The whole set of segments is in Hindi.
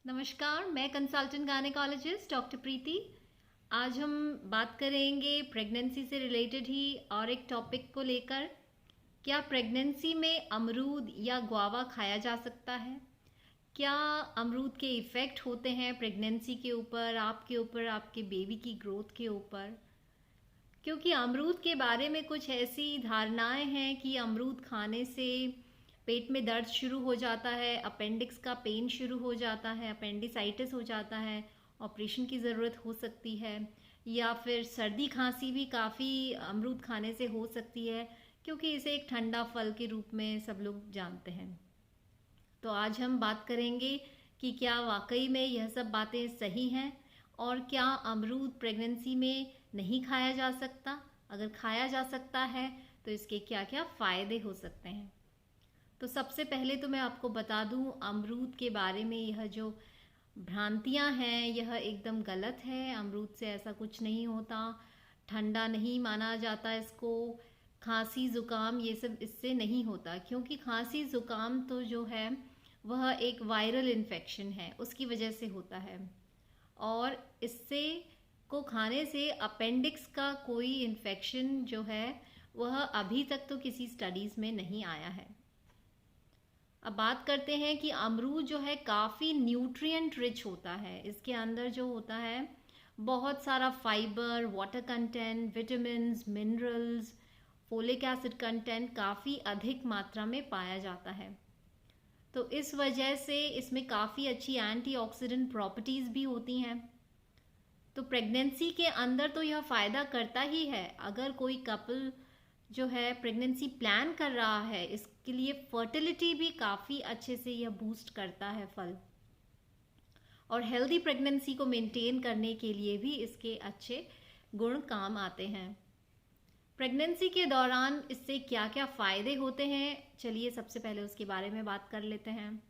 नमस्कार, मैं कंसल्टेंट गायनेकोलॉजिस्ट डॉक्टर प्रीति। आज हम बात करेंगे प्रेगनेंसी से रिलेटेड ही और एक टॉपिक को लेकर। क्या प्रेगनेंसी में अमरूद या गुआवा खाया जा सकता है? क्या अमरूद के इफ़ेक्ट होते हैं प्रेगनेंसी के ऊपर, आपके बेबी की ग्रोथ के ऊपर? क्योंकि अमरूद के बारे में कुछ ऐसी धारणाएं हैं कि अमरूद खाने से पेट में दर्द शुरू हो जाता है, अपेंडिक्स का पेन शुरू हो जाता है, अपेंडिसाइटिस हो जाता है, ऑपरेशन की ज़रूरत हो सकती है, या फिर सर्दी खांसी भी काफ़ी अमरूद खाने से हो सकती है, क्योंकि इसे एक ठंडा फल के रूप में सब लोग जानते हैं। तो आज हम बात करेंगे कि क्या वाकई में यह सब बातें सही हैं और क्या अमरूद प्रेगनेंसी में नहीं खाया जा सकता। अगर खाया जा सकता है तो इसके क्या क्या फ़ायदे हो सकते हैं। तो सबसे पहले तो मैं आपको बता दूं, अमरूद के बारे में यह जो भ्रांतियां हैं यह एकदम गलत है। अमरूद से ऐसा कुछ नहीं होता, ठंडा नहीं माना जाता इसको, खांसी ज़ुकाम ये सब इससे नहीं होता, क्योंकि खांसी ज़ुकाम तो जो है वह एक वायरल इन्फेक्शन है, उसकी वजह से होता है। और इससे को खाने से अपेंडिक्स का कोई इन्फेक्शन जो है वह अभी तक तो किसी स्टडीज़ में नहीं आया है। अब बात करते हैं कि अमरूद जो है काफ़ी न्यूट्रिएंट रिच होता है। इसके अंदर जो होता है बहुत सारा fibre, water content, vitamins, minerals, folic acid content काफ़ी अधिक मात्रा में पाया जाता है। तो इस वजह से इसमें काफ़ी अच्छी एंटीऑक्सीडेंट प्रॉपर्टीज़ भी होती हैं। तो प्रेगनेंसी के अंदर तो यह फ़ायदा करता ही है। अगर कोई कपल जो है प्रेगनेंसी प्लान कर रहा है, इसके लिए फर्टिलिटी भी काफ़ी अच्छे से यह बूस्ट करता है फल, और हेल्दी प्रेगनेंसी को मेंटेन करने के लिए भी इसके अच्छे गुण काम आते हैं। प्रेगनेंसी के दौरान इससे क्या क्या फ़ायदे होते हैं, चलिए सबसे पहले उसके बारे में बात कर लेते हैं।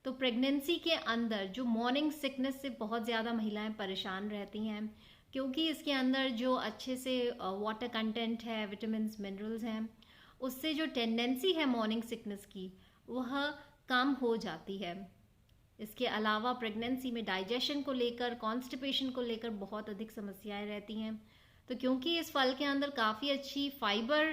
तो प्रेगनेंसी के अंदर जो मॉर्निंग सिकनेस से बहुत ज़्यादा महिलाएं परेशान रहती हैं, क्योंकि इसके अंदर जो अच्छे से वाटर कंटेंट है, विटामिन्स, मिनरल्स हैं, उससे जो टेंडेंसी है मॉर्निंग सिकनेस की वह कम हो जाती है। इसके अलावा प्रेगनेंसी में डाइजेशन को लेकर, कॉन्स्टिपेशन को लेकर बहुत अधिक समस्याएं रहती हैं। तो क्योंकि इस फल के अंदर काफ़ी अच्छी फाइबर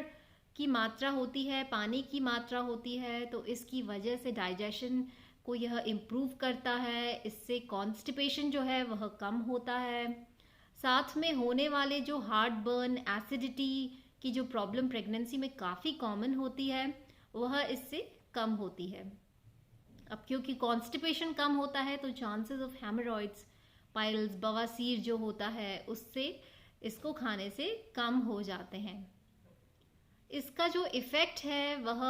की मात्रा होती है, पानी की मात्रा होती है, तो इसकी वजह से डाइजेशन को यह इम्प्रूव करता है। इससे कॉन्स्टिपेशन जो है वह कम होता है। साथ में होने वाले जो हार्ट बर्न, एसिडिटी की जो प्रॉब्लम प्रेगनेंसी में काफ़ी कॉमन होती है वह इससे कम होती है। अब क्योंकि कॉन्स्टिपेशन कम होता है तो चांसेस ऑफ हेमरॉइड्स, पाइल्स, बवासीर जो होता है उससे इसको खाने से कम हो जाते हैं। इसका जो इफ़ेक्ट है वह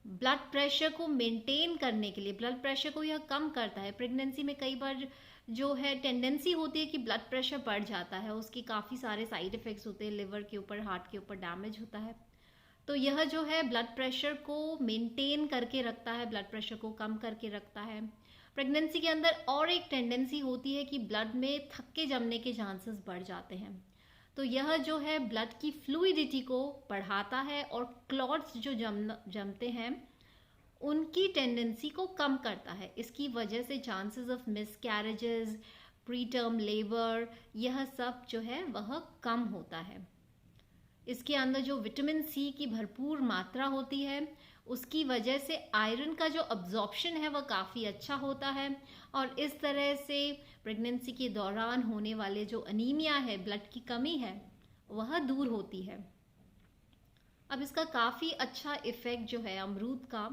ब्लड प्रेशर को मेंटेन करने के लिए, ब्लड प्रेशर को यह कम करता है। प्रेगनेंसी में कई बार जो है टेंडेंसी होती है कि ब्लड प्रेशर बढ़ जाता है, उसके काफ़ी सारे साइड इफ़ेक्ट्स होते हैं, लिवर के ऊपर, हार्ट के ऊपर डैमेज होता है। तो यह जो है ब्लड प्रेशर को मेंटेन करके रखता है, ब्लड प्रेशर को कम करके रखता है। प्रेगनेंसी के अंदर और एक टेंडेंसी होती है कि ब्लड में थक्के जमने के चांसेस बढ़ जाते हैं। तो यह जो है ब्लड की फ्लूइडिटी को बढ़ाता है और क्लॉट्स जो जमते हैं उनकी टेंडेंसी को कम करता है। इसकी वजह से chances of miscarriages, pre term labour, यह सब जो है वह कम होता है। इसके अंदर जो विटामिन सी की भरपूर मात्रा होती है उसकी वजह से आयरन का जो अब्जॉर्प्शन है वह काफ़ी अच्छा होता है, और इस तरह से प्रेगनेंसी के दौरान होने वाले जो अनीमिया है, ब्लड की कमी है, वह दूर होती है। अब इसका काफ़ी अच्छा इफ़ेक्ट जो है अमरूद का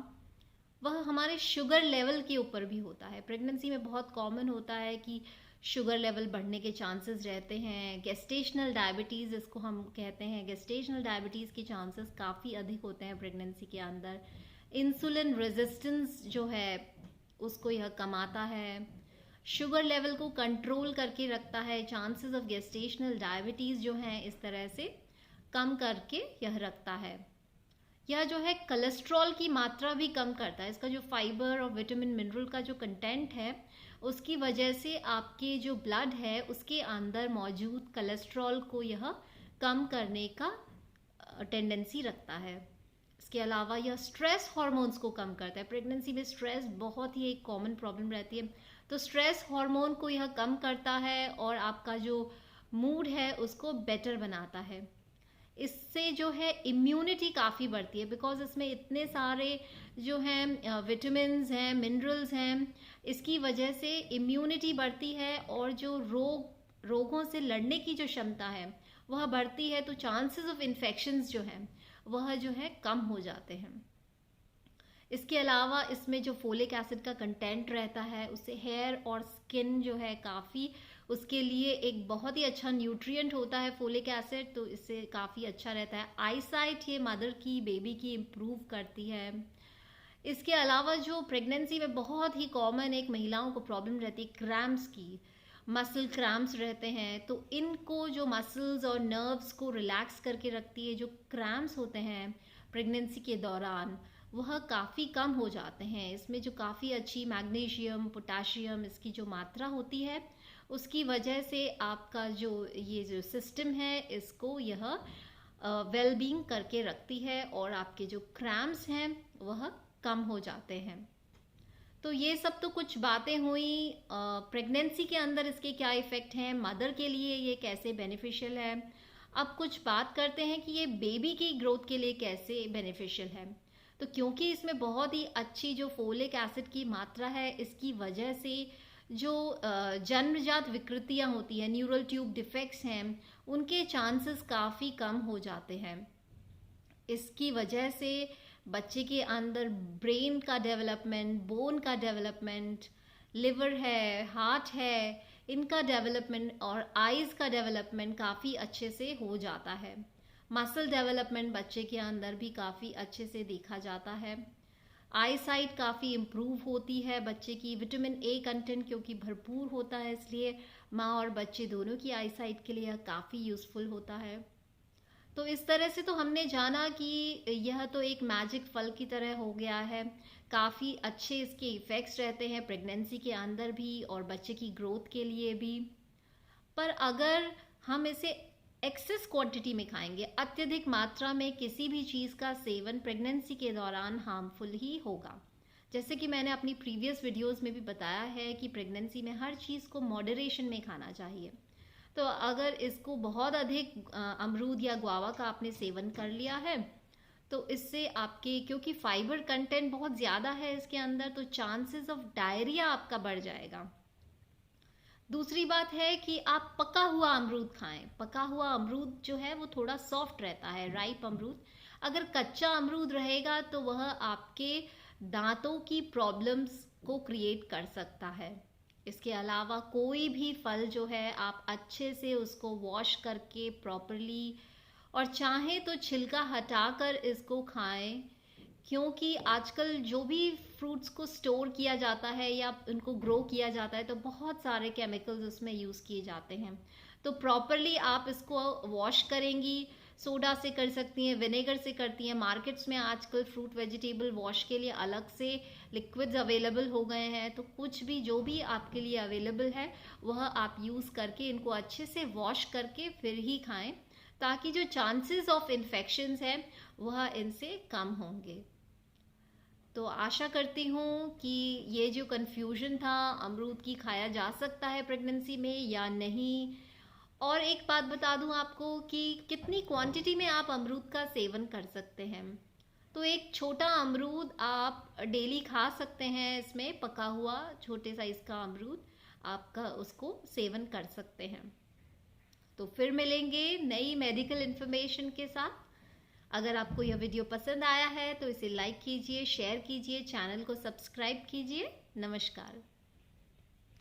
वह हमारे शुगर लेवल के ऊपर भी होता है। प्रेगनेंसी में बहुत कॉमन होता है कि शुगर लेवल बढ़ने के चांसेस रहते हैं। गेस्टेशनल डायबिटीज़ इसको हम कहते हैं, गेस्टेशनल डायबिटीज़ के चांसेस काफ़ी अधिक होते हैं प्रेगनेंसी के अंदर। इंसुलिन रेजिस्टेंस जो है उसको यह कमाता है, शुगर लेवल को कंट्रोल करके रखता है, चांसेस ऑफ गेस्टेशनल डायबिटीज़ जो हैं इस तरह से कम करके यह रखता है। यह जो है कोलेस्ट्रॉल की मात्रा भी कम करता है। इसका जो फाइबर और विटामिन, मिनरल का जो कंटेंट है उसकी वजह से आपके जो ब्लड है उसके अंदर मौजूद कोलेस्ट्रॉल को यह कम करने का टेंडेंसी रखता है। इसके अलावा यह स्ट्रेस हार्मोन्स को कम करता है। प्रेगनेंसी में स्ट्रेस बहुत ही एक कॉमन प्रॉब्लम रहती है, तो स्ट्रेस हार्मोन को यह कम करता है और आपका जो मूड है उसको बेटर बनाता है। इससे जो है इम्यूनिटी काफ़ी बढ़ती है, बिकॉज इसमें इतने सारे जो हैं विटामिन्स हैं, मिनरल्स हैं, इसकी वजह से इम्यूनिटी बढ़ती है और जो रोगों से लड़ने की जो क्षमता है वह बढ़ती है। तो चांसेस ऑफ इन्फेक्शंस जो हैं वह जो है कम हो जाते हैं। इसके अलावा इसमें जो फोलिक एसिड का कंटेंट रहता है उससे हेयर और स्किन जो है काफ़ी, उसके लिए एक बहुत ही अच्छा न्यूट्रिएंट होता है फोलिक एसिड, तो इससे काफ़ी अच्छा रहता है। आईसाइट ये मदर की, बेबी की इम्प्रूव करती है। इसके अलावा जो प्रेगनेंसी में बहुत ही कॉमन एक महिलाओं को प्रॉब्लम रहती है क्रैम्प्स की, मसल क्रैम्प्स रहते हैं, तो इनको जो मसल्स और नर्व्स को रिलैक्स करके रखती है। जो क्रैम्प्स होते हैं प्रेगनेंसी के दौरान वह काफ़ी कम हो जाते हैं। इसमें जो काफ़ी अच्छी मैग्नीशियम, पोटाशियम इसकी जो मात्रा होती है उसकी वजह से आपका जो ये जो सिस्टम है इसको यह वेलबींग करके रखती है और आपके जो क्रैम्प्स हैं वह कम हो जाते हैं। तो ये सब तो कुछ बातें हुई प्रेगनेंसी के अंदर इसके क्या इफ़ेक्ट हैं, मदर के लिए ये कैसे बेनिफिशियल है। अब कुछ बात करते हैं कि ये बेबी की ग्रोथ के लिए कैसे बेनिफिशियल है। तो क्योंकि इसमें बहुत ही अच्छी जो फोलिक एसिड की मात्रा है, इसकी वजह से जो जन्मजात विकृतियां होती हैं, न्यूरल ट्यूब डिफेक्ट्स हैं, उनके चांसेस काफ़ी कम हो जाते हैं। इसकी वजह से बच्चे के अंदर ब्रेन का डेवलपमेंट, बोन का डेवलपमेंट, लिवर है, हार्ट है, इनका डेवलपमेंट और आईज का डेवलपमेंट काफ़ी अच्छे से हो जाता है। मसल डेवलपमेंट बच्चे के अंदर भी काफ़ी अच्छे से देखा जाता है। आई साइट काफ़ी इम्प्रूव होती है बच्चे की। विटामिन ए कंटेंट क्योंकि भरपूर होता है, इसलिए माँ और बच्चे दोनों की आई साइट के लिए यह काफ़ी यूज़फुल होता है। तो इस तरह से तो हमने जाना कि यह तो एक मैजिक फल की तरह हो गया है। काफ़ी अच्छे इसके इफ़ेक्ट्स रहते हैं प्रेगनेंसी के अंदर भी और बच्चे की ग्रोथ के लिए भी। पर अगर हम इसे एक्सेस क्वांटिटी में खाएंगे, अत्यधिक मात्रा में किसी भी चीज़ का सेवन प्रेगनेंसी के दौरान हार्मफुल ही होगा। जैसे कि मैंने अपनी प्रीवियस वीडियोस में भी बताया है कि प्रेगनेंसी में हर चीज़ को मॉडरेशन में खाना चाहिए। तो अगर इसको बहुत अधिक अमरूद या गुआवा का आपने सेवन कर लिया है तो इससे आपके, क्योंकि फाइबर कंटेंट बहुत ज़्यादा है इसके अंदर, तो चांसेस ऑफ डायरिया आपका बढ़ जाएगा। दूसरी बात है कि आप पका हुआ अमरूद खाएं। पका हुआ अमरूद जो है वो थोड़ा सॉफ्ट रहता है, राइप अमरूद। अगर कच्चा अमरूद रहेगा तो वह आपके दांतों की प्रॉब्लम्स को क्रिएट कर सकता है। इसके अलावा कोई भी फल जो है आप अच्छे से उसको वॉश करके प्रॉपरली, और चाहे तो छिलका हटाकर इसको खाएं, क्योंकि आजकल जो भी फ्रूट्स को स्टोर किया जाता है या उनको ग्रो किया जाता है तो बहुत सारे केमिकल्स उसमें यूज़ किए जाते हैं। तो प्रॉपरली आप इसको वॉश करेंगी, सोडा से कर सकती हैं, विनेगर से करती हैं। मार्केट्स में आजकल फ्रूट वेजिटेबल वॉश के लिए अलग से लिक्विड्स अवेलेबल हो गए हैं, तो कुछ भी जो भी आपके लिए अवेलेबल है वह आप यूज़ करके इनको अच्छे से वॉश करके फिर ही खाएं, ताकि जो चांसेस ऑफ इन्फेक्शंस हैं वह इनसे कम होंगे। तो आशा करती हूँ कि ये जो कन्फ्यूजन था अमरूद की खाया जा सकता है प्रेगनेंसी में या नहीं। और एक बात बता दूँ आपको कि कितनी क्वांटिटी में आप अमरूद का सेवन कर सकते हैं। तो एक छोटा अमरूद आप डेली खा सकते हैं, इसमें पका हुआ छोटे साइज़ का अमरूद आपका उसको सेवन कर सकते हैं। तो फिर मिलेंगे नई मेडिकल इन्फॉर्मेशन के साथ। अगर आपको यह वीडियो पसंद आया है तो इसे लाइक कीजिए, शेयर कीजिए, चैनल को सब्सक्राइब कीजिए। नमस्कार।